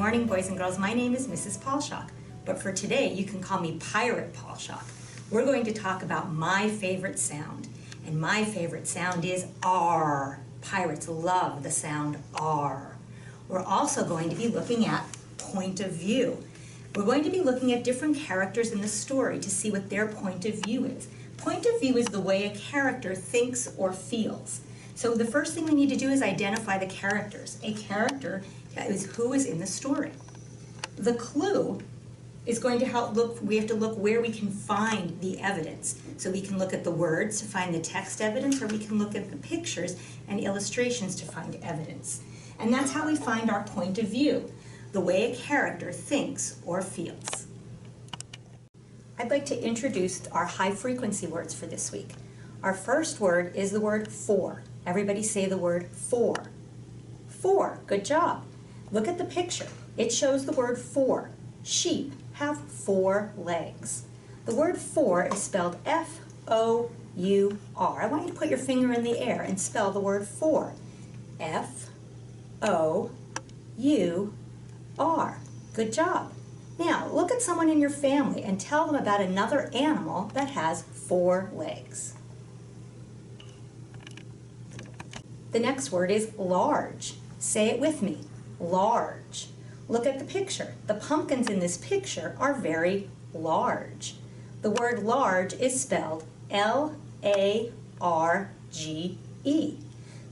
morning, boys and girls. My name is Mrs. Paulshock, but for today you can call me Pirate Paulshock. We're going to talk about my favorite sound, and my favorite sound is R. Pirates love the sound R. We're also going to be looking at point of view. We're going to be looking at different characters in the story to see what their point of view is. Point of view is the way a character thinks or feels. So the first thing we need to do is identify the characters. A character is who is in the story. The clue is going to help we have to look where we can find the evidence. So we can look at the words to find the text evidence, or we can look at the pictures and illustrations to find evidence. And that's how we find our point of view, the way a character thinks or feels. I'd like to introduce our high frequency words for this week. Our first word is the word for. Everybody say the word for. For, good job. Look at the picture. It shows the word for. Sheep have 4 legs. The word for is spelled F-O-U-R. I want you to put your finger in the air and spell the word for. F-O-U-R. Good job. Now, look at someone in your family and tell them about another animal that has 4 legs. The next word is large. Say it with me. Large. Look at the picture. The pumpkins in this picture are very large. The word large is spelled L-A-R-G-E.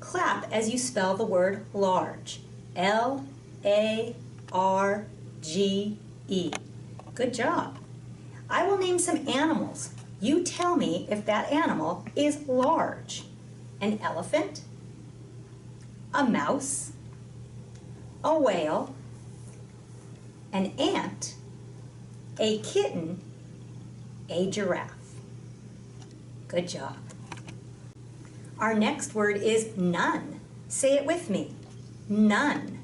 Clap as you spell the word large. L-A-R-G-E. Good job. I will name some animals. You tell me if that animal is large. An elephant, a mouse, a whale, an ant, a kitten, a giraffe. Good job. Our next word is none. Say it with me. None.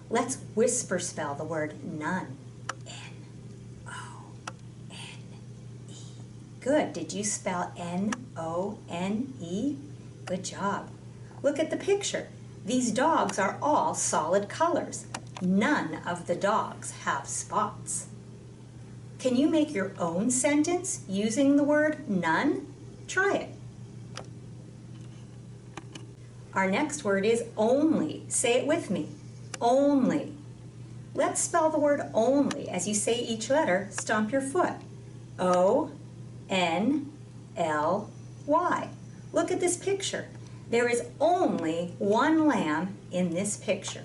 Let's whisper spell the word none. N-O-N-E. Good. Did you spell N-O-N-E? Good job. Look at the picture. These dogs are all solid colors. None of the dogs have spots. Can you make your own sentence using the word none? Try it. Our next word is only. Say it with me. Only. Let's spell the word only. As you say each letter, stomp your foot. O-N-L-Y. Look at this picture. There is only one lamb in this picture.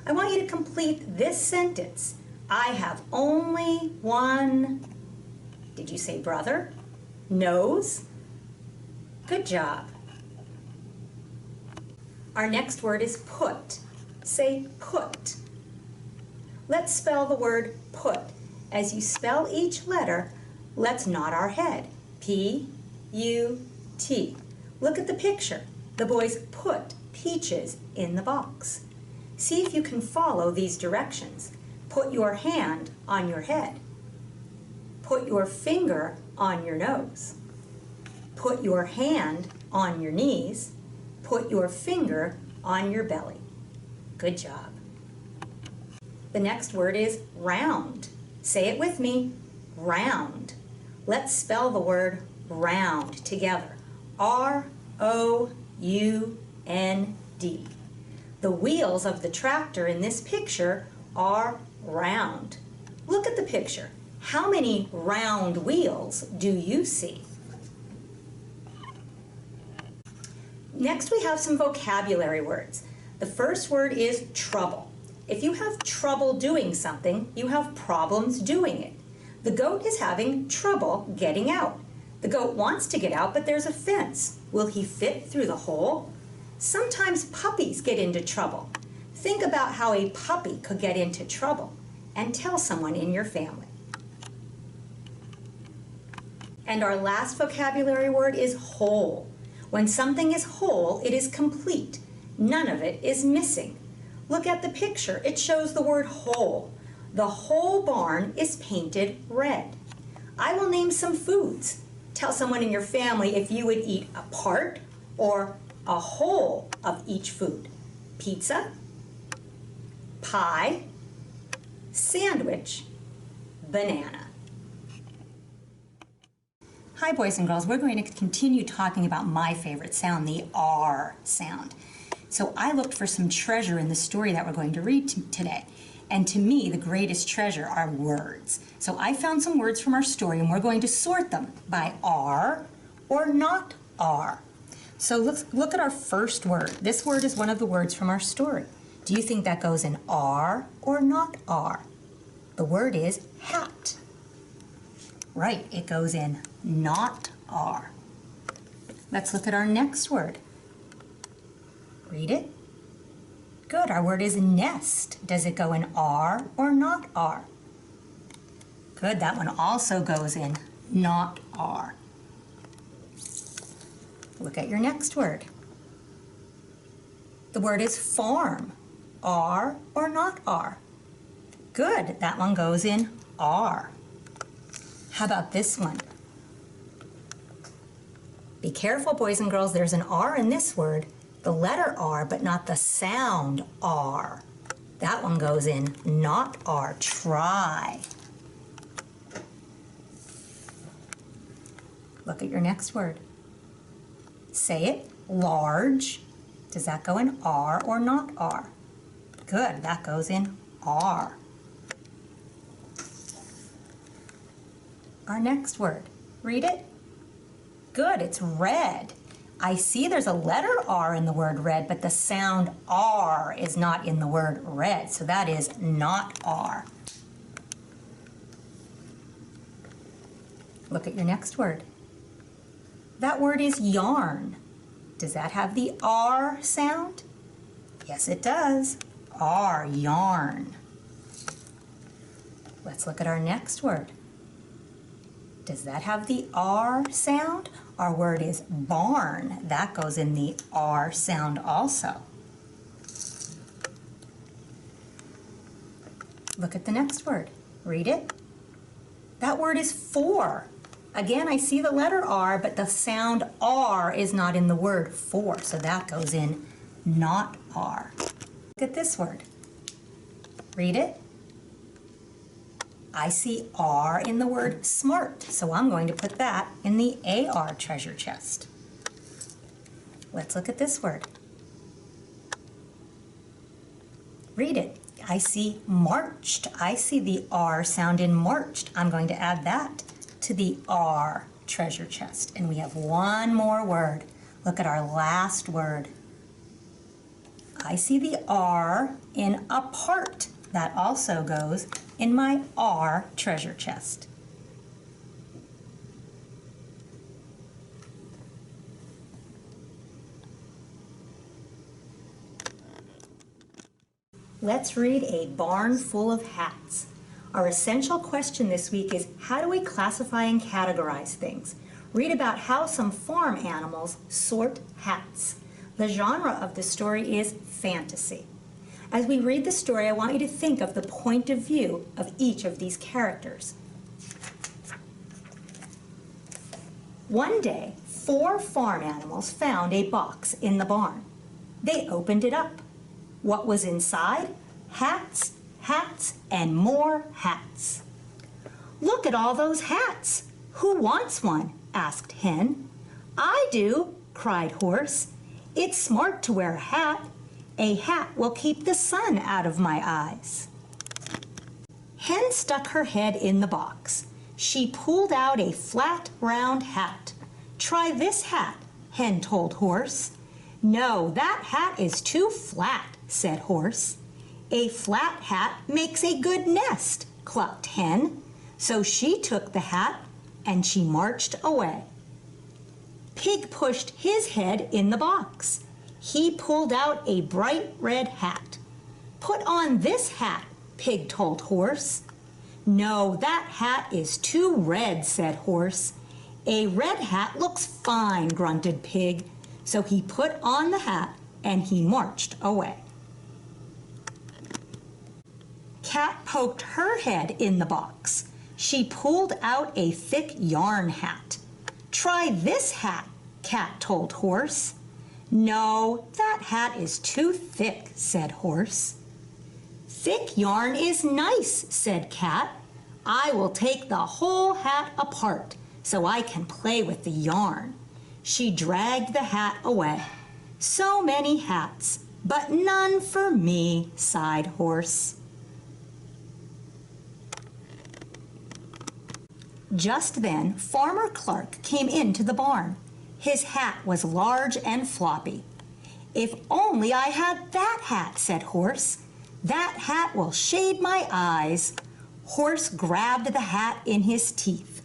I want you to complete this sentence. I have only one, did you say brother? Nose? Good job. Our next word is put. Say put. Let's spell the word put. As you spell each letter, let's nod our head. P-U-T. Look at the picture. The boys put peaches in the box. See if you can follow these directions. Put your hand on your head. Put your finger on your nose. Put your hand on your knees. Put your finger on your belly. Good job. The next word is round. Say it with me. Round. Let's spell the word round together. R-O-U-N-D. The wheels of the tractor in this picture are round. Look at the picture. How many round wheels do you see? Next we have some vocabulary words. The first word is trouble. If you have trouble doing something, you have problems doing it. The goat is having trouble getting out. The goat wants to get out, but there's a fence. Will he fit through the hole? Sometimes puppies get into trouble. Think about how a puppy could get into trouble and tell someone in your family. And our last vocabulary word is whole. When something is whole, it is complete. None of it is missing. Look at the picture. It shows the word whole. The whole barn is painted red. I will name some foods. Tell someone in your family if you would eat a part or a whole of each food. Pizza, pie, sandwich, banana. Hi boys and girls, we're going to continue talking about my favorite sound, the R sound. So I looked for some treasure in the story that we're going to read today. And to me, the greatest treasure are words. So I found some words from our story and we're going to sort them by R or not R. So look at our first word. This word is one of the words from our story. Do you think that goes in R or not R? The word is hat. Right, it goes in not R. Let's look at our next word. Read it. Good, our word is nest. Does it go in R or not R? Good, that one also goes in not R. Look at your next word. The word is farm. R or not R? Good, that one goes in R. How about this one? Be careful, boys and girls, there's an R in this word, the letter R, but not the sound R. That one goes in not R. Try. Look at your next word. Say it, large. Does that go in R or not R? Good, that goes in R. Our next word, read it. Good, it's red. I see there's a letter R in the word red, but the sound R is not in the word red, so that is not R. Look at your next word. That word is yarn. Does that have the R sound? Yes, it does. R, yarn. Let's look at our next word. Does that have the R sound? Our word is barn. That goes in the R sound also. Look at the next word. Read it. That word is for. Again, I see the letter R, but the sound R is not in the word for, so that goes in not R. Look at this word. Read it. I see R in the word smart, so I'm going to put that in the AR treasure chest. Let's look at this word. Read it. I see marched. I see the R sound in marched. I'm going to add that to the R treasure chest. And we have one more word. Look at our last word. I see the R in apart. That also goes in my R treasure chest. Let's read A Barn Full of Hats. Our essential question this week is, how do we classify and categorize things? Read about how some farm animals sort hats. The genre of the story is fantasy. As we read the story, I want you to think of the point of view of each of these characters. One day, 4 farm animals found a box in the barn. They opened it up. What was inside? Hats, hats, and more hats. Look at all those hats. Who wants one? Asked Hen. I do, cried Horse. It's smart to wear a hat. A hat will keep the sun out of my eyes. Hen stuck her head in the box. She pulled out a flat, round hat. Try this hat, Hen told Horse. No, that hat is too flat, said Horse. A flat hat makes a good nest, clucked Hen. So she took the hat and she marched away. Pig pushed his head in the box. He pulled out a bright red hat. Put on this hat, Pig told Horse. No, that hat is too red, said Horse. A red hat looks fine, grunted Pig. So he put on the hat and he marched away. Cat poked her head in the box. She pulled out a thick yarn hat. Try this hat, Cat told Horse. No, that hat is too thick, said Horse. Thick yarn is nice, said Cat. I will take the whole hat apart so I can play with the yarn. She dragged the hat away. So many hats, but none for me, sighed Horse. Just then, Farmer Clark came into the barn. His hat was large and floppy. If only I had that hat, said Horse. That hat will shade my eyes. Horse grabbed the hat in his teeth.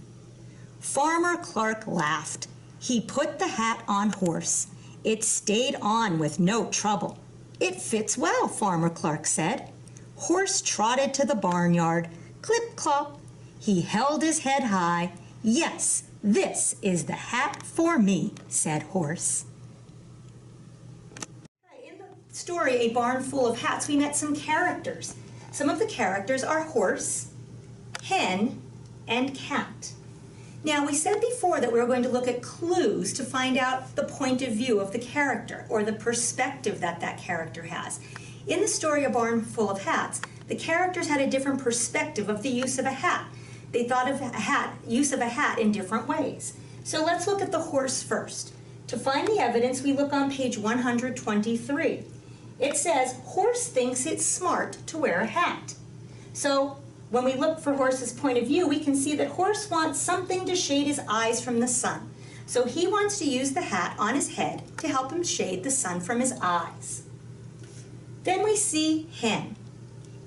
Farmer Clark laughed. He put the hat on Horse. It stayed on with no trouble. It fits well, Farmer Clark said. Horse trotted to the barnyard. Clip clop. He held his head high. Yes, this is the hat for me, said Horse. In the story, A Barn Full of Hats, we met some characters. Some of the characters are Horse, Hen, and Cat. Now, we said before that we were going to look at clues to find out the point of view of the character, or the perspective that that character has. In the story A Barn Full of Hats, the characters had a different perspective of the use of a hat. They thought of use of a hat in different ways. So let's look at the horse first. To find the evidence, we look on page 123. It says, Horse thinks it's smart to wear a hat. So when we look for Horse's point of view, we can see that Horse wants something to shade his eyes from the sun. So he wants to use the hat on his head to help him shade the sun from his eyes. Then we see Hen.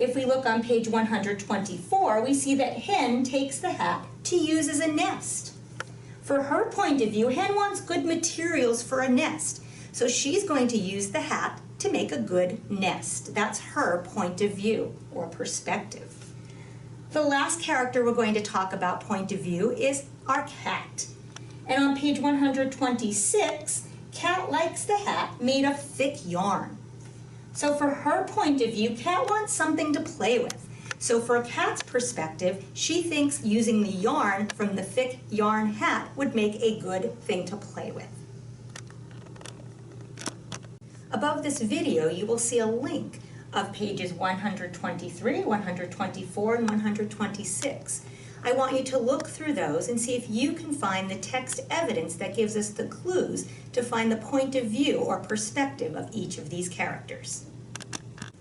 If we look on page 124, we see that Hen takes the hat to use as a nest. For her point of view, Hen wants good materials for a nest. So she's going to use the hat to make a good nest. That's her point of view or perspective. The last character we're going to talk about point of view is our cat. And on page 126, Cat likes the hat made of thick yarn. So for her point of view, Cat wants something to play with. So for Cat's perspective, she thinks using the yarn from the thick yarn hat would make a good thing to play with. Above this video, you will see a link of pages 123, 124, and 126. I want you to look through those and see if you can find the text evidence that gives us the clues to find the point of view or perspective of each of these characters.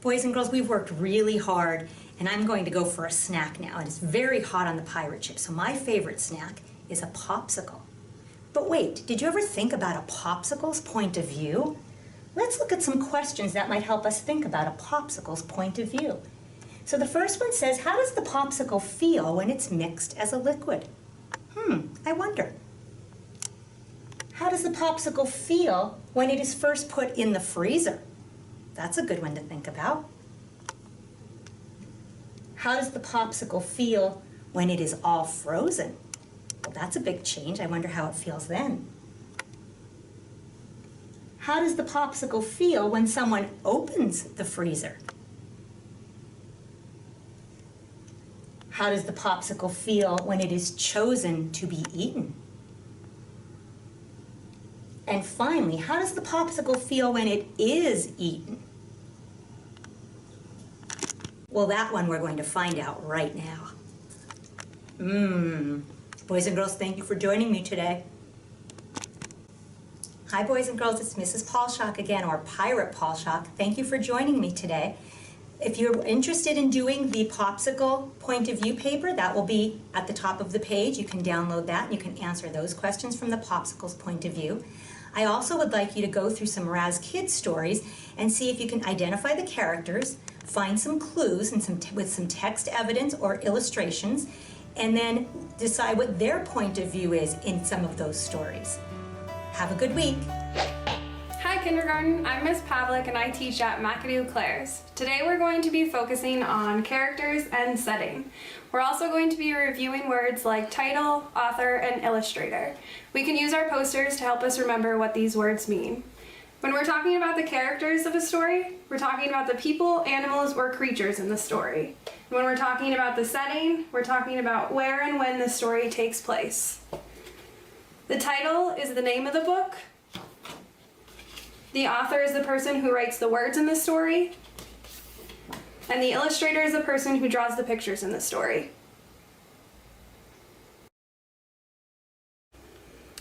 Boys and girls, we've worked really hard, and I'm going to go for a snack now. It is very hot on the pirate ship, so my favorite snack is a popsicle. But wait, did you ever think about a popsicle's point of view? Let's look at some questions that might help us think about a popsicle's point of view. So the first one says, how does the popsicle feel when it's mixed as a liquid? I wonder. How does the popsicle feel when it is first put in the freezer? That's a good one to think about. How does the popsicle feel when it is all frozen? Well, that's a big change. I wonder how it feels then. How does the popsicle feel when someone opens the freezer? How does the popsicle feel when it is chosen to be eaten? And finally, how does the popsicle feel when it is eaten? Well, that one we're going to find out right now. Boys and girls, thank you for joining me today. Hi, boys and girls, it's Mrs. Paulshock again, or Pirate Paulshock. Thank you for joining me today. If you're interested in doing the popsicle point of view paper, that will be at the top of the page. You can download that and you can answer those questions from the popsicle's point of view. I also would like you to go through some Raz Kids stories and see if you can identify the characters, find some clues and with some text evidence or illustrations, and then decide what their point of view is in some of those stories. Have a good week. Hi kindergarten, I'm Miss Pavlik and I teach at McAdoo Clares. Today we're going to be focusing on characters and setting. We're also going to be reviewing words like title, author, and illustrator. We can use our posters to help us remember what these words mean. When we're talking about the characters of a story, we're talking about the people, animals, or creatures in the story. And when we're talking about the setting, we're talking about where and when the story takes place. The title is the name of the book. The author is the person who writes the words in the story. and the illustrator is the person who draws the pictures in the story.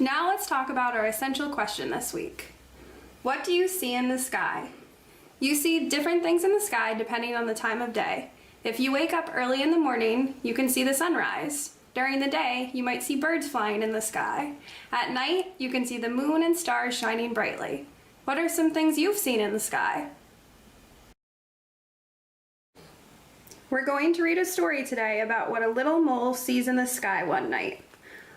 Now let's talk about our essential question this week. What do you see in the sky? You see different things in the sky depending on the time of day. If you wake up early in the morning, you can see the sunrise. During the day, you might see birds flying in the sky. At night, you can see the moon and stars shining brightly. What are some things you've seen in the sky? We're going to read a story today about what a little mole sees in the sky one night.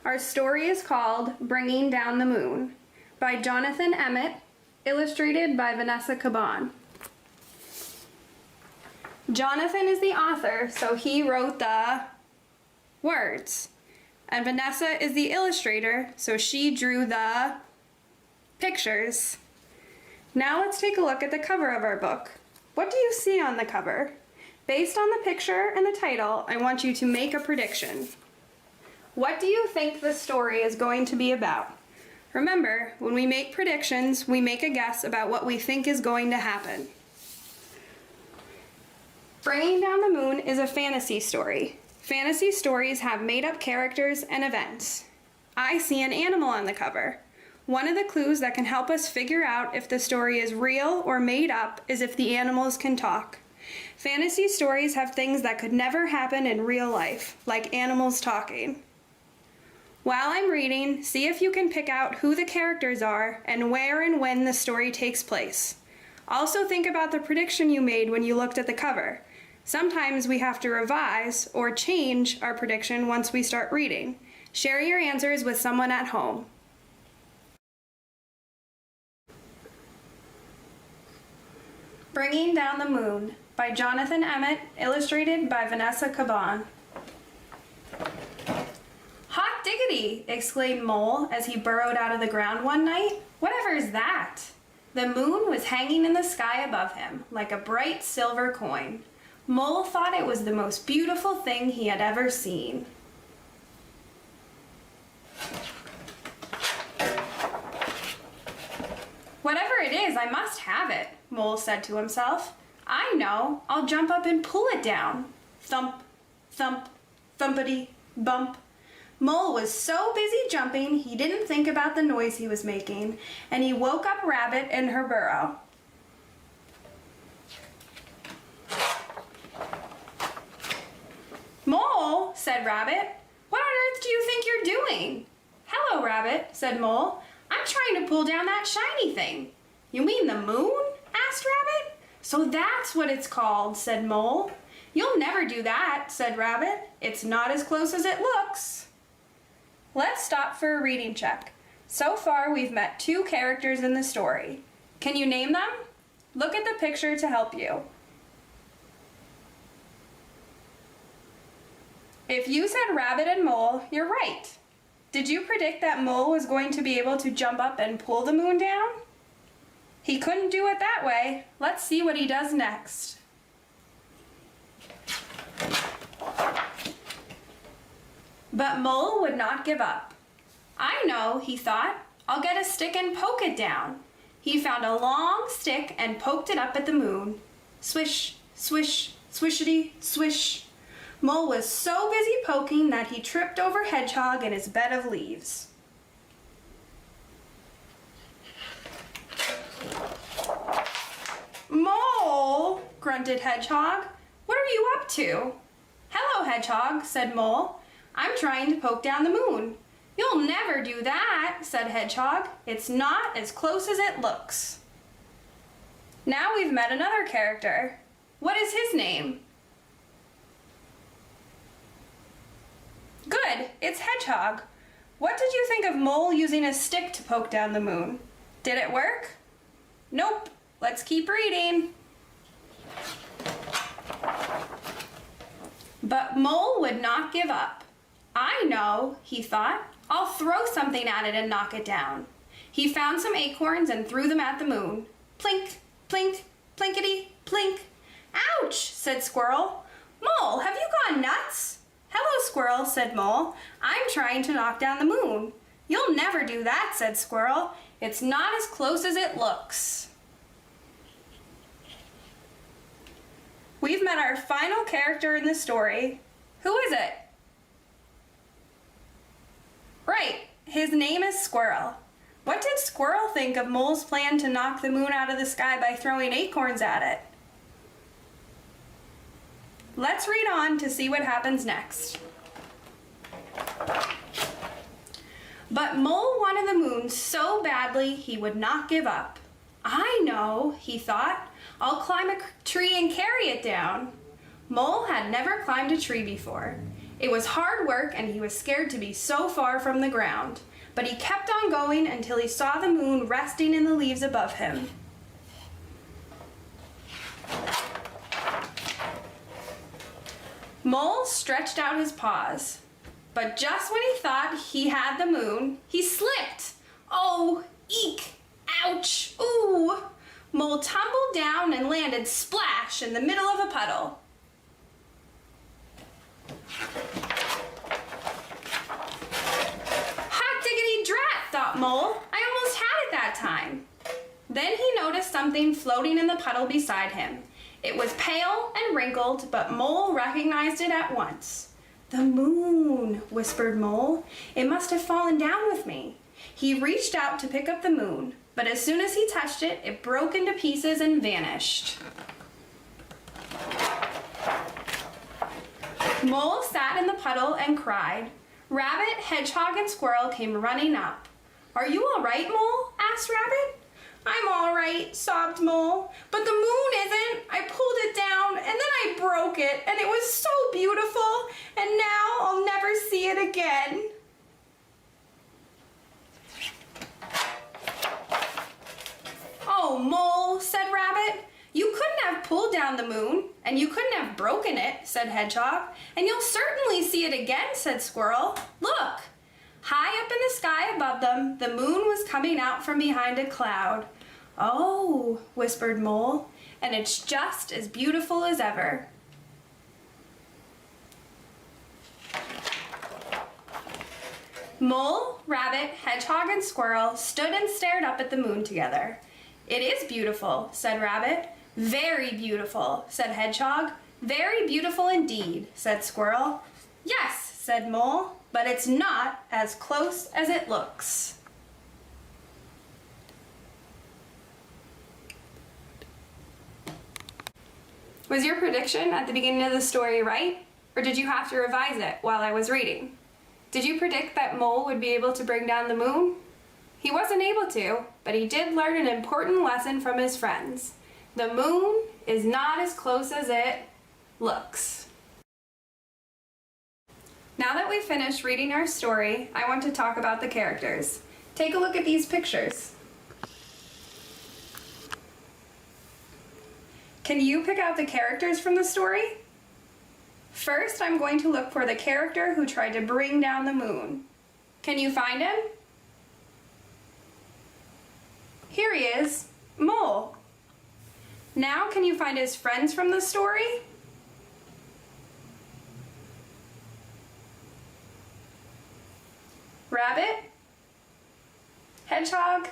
Our story is called Bringing Down the Moon by Jonathan Emmett, illustrated by Vanessa Caban. Jonathan is the author, so he wrote the words. And Vanessa is the illustrator, so she drew the pictures. Now let's take a look at the cover of our book. What do you see on the cover? Based on the picture and the title, I want you to make a prediction. What do you think the story is going to be about? Remember, when we make predictions, we make a guess about what we think is going to happen. Bringing Down the Moon is a fantasy story. Fantasy stories have made-up characters and events. I see an animal on the cover. One of the clues that can help us figure out if the story is real or made up is if the animals can talk. Fantasy stories have things that could never happen in real life, like animals talking. While I'm reading, see if you can pick out who the characters are and where and when the story takes place. Also think about the prediction you made when you looked at the cover. Sometimes we have to revise or change our prediction once we start reading. Share your answers with someone at home. Bringing Down the Moon by Jonathan Emmett, illustrated by Vanessa Caban. Hot diggity! Exclaimed Mole as he burrowed out of the ground one night. Whatever is that? The moon was hanging in the sky above him, like a bright silver coin. Mole thought it was the most beautiful thing he had ever seen. Whatever it is, I must have it, Mole said to himself. I know, I'll jump up and pull it down. Thump, thump, thumpity, bump. Mole was so busy jumping, he didn't think about the noise he was making, and he woke up Rabbit in her burrow. Mole, said Rabbit, what on earth do you think you're doing? Hello, Rabbit, said Mole. I'm trying to pull down that shiny thing. You mean the moon? Asked Rabbit. So that's what it's called, said Mole. You'll never do that, said Rabbit. It's not as close as it looks. Let's stop for a reading check. So far, we've met 2 characters in the story. Can you name them? Look at the picture to help you. If you said Rabbit and Mole, you're right. Did you predict that Mole was going to be able to jump up and pull the moon down? He couldn't do it that way. Let's see what he does next. But Mole would not give up. I know, he thought. I'll get a stick and poke it down. He found a long stick and poked it up at the moon. Swish, swish, swishity, swish. Mole was so busy poking that he tripped over Hedgehog in his bed of leaves. Mole, grunted Hedgehog. What are you up to? Hello, Hedgehog, said Mole. I'm trying to poke down the moon. You'll never do that, said Hedgehog. It's not as close as it looks. Now we've met another character. What is his name? Good, it's Hedgehog. What did you think of Mole using a stick to poke down the moon? Did it work? Nope. Let's keep reading. But Mole would not give up. I know, he thought. I'll throw something at it and knock it down. He found some acorns and threw them at the moon. Plink, plink, plinkety, plink. Ouch, said Squirrel. Mole, have you gone nuts? Hello, Squirrel, said Mole. I'm trying to knock down the moon. You'll never do that, said Squirrel. It's not as close as it looks. We've met our final character in the story. Who is it? Right, his name is Squirrel. What did Squirrel think of Mole's plan to knock the moon out of the sky by throwing acorns at it? Let's read on to see what happens next. But Mole wanted the moon so badly he would not give up. I know, he thought. I'll climb a tree and carry it down. Mole had never climbed a tree before. It was hard work and he was scared to be so far from the ground. But he kept on going until he saw the moon resting in the leaves above him. Mole stretched out his paws. But just when he thought he had the moon, he slipped. Oh, eek, ouch, ooh. Mole tumbled down and landed splash in the middle of a puddle. Hot diggity drat, thought Mole. I almost had it that time. Then he noticed something floating in the puddle beside him. It was pale and wrinkled, but Mole recognized it at once. The moon, whispered Mole. It must have fallen down with me. He reached out to pick up the moon, but as soon as he touched it, it broke into pieces and vanished. Mole sat in the puddle and cried. Rabbit, Hedgehog, and Squirrel came running up. Are you all right, Mole? Asked Rabbit. I'm all right, sobbed Mole, but the moon isn't. I pulled it down and then I broke it and it was so beautiful and now I'll never see it again. Oh, Mole, said Rabbit. You couldn't have pulled down the moon and you couldn't have broken it, said Hedgehog. And you'll certainly see it again, said Squirrel. Look. High up in the sky above them, the moon was coming out from behind a cloud. Oh, whispered Mole, and it's just as beautiful as ever. Mole, Rabbit, Hedgehog, and Squirrel stood and stared up at the moon together. It is beautiful, said Rabbit. Very beautiful, said Hedgehog. Very beautiful indeed, said Squirrel. Yes, said Mole, but it's not as close as it looks. Was your prediction at the beginning of the story right? Or did you have to revise it while I was reading? Did you predict that Mole would be able to bring down the moon? He wasn't able to, but he did learn an important lesson from his friends. The moon is not as close as it looks. Now that we've finished reading our story, I want to talk about the characters. Take a look at these pictures. Can you pick out the characters from the story? First, I'm going to look for the character who tried to bring down the moon. Can you find him? Here he is, Mole. Now, can you find his friends from the story? Rabbit, Hedgehog,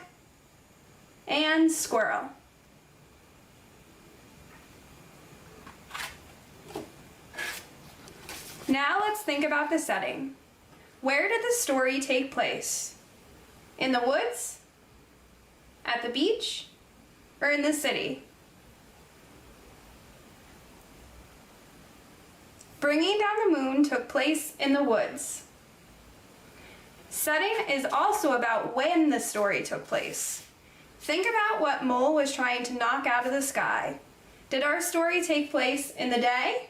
and Squirrel. Now let's think about the setting. Where did the story take place? In the woods? At the beach? Or in the city? Bringing down the moon took place in the woods. Setting is also about when the story took place. Think about what Mole was trying to knock out of the sky. Did our story take place in the day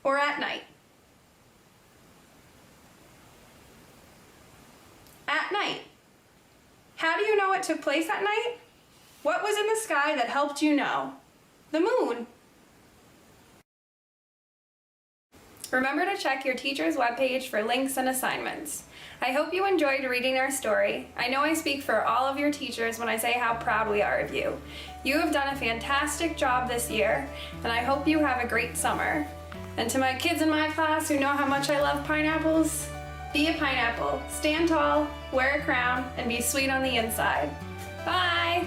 or at night? At night. How do you know it took place at night? What was in the sky that helped you know? The moon. Remember to check your teacher's webpage for links and assignments. I hope you enjoyed reading our story. I know I speak for all of your teachers when I say how proud we are of you. You have done a fantastic job this year, and I hope you have a great summer. And to my kids in my class who know how much I love pineapples, be a pineapple, stand tall, wear a crown, and be sweet on the inside. Bye!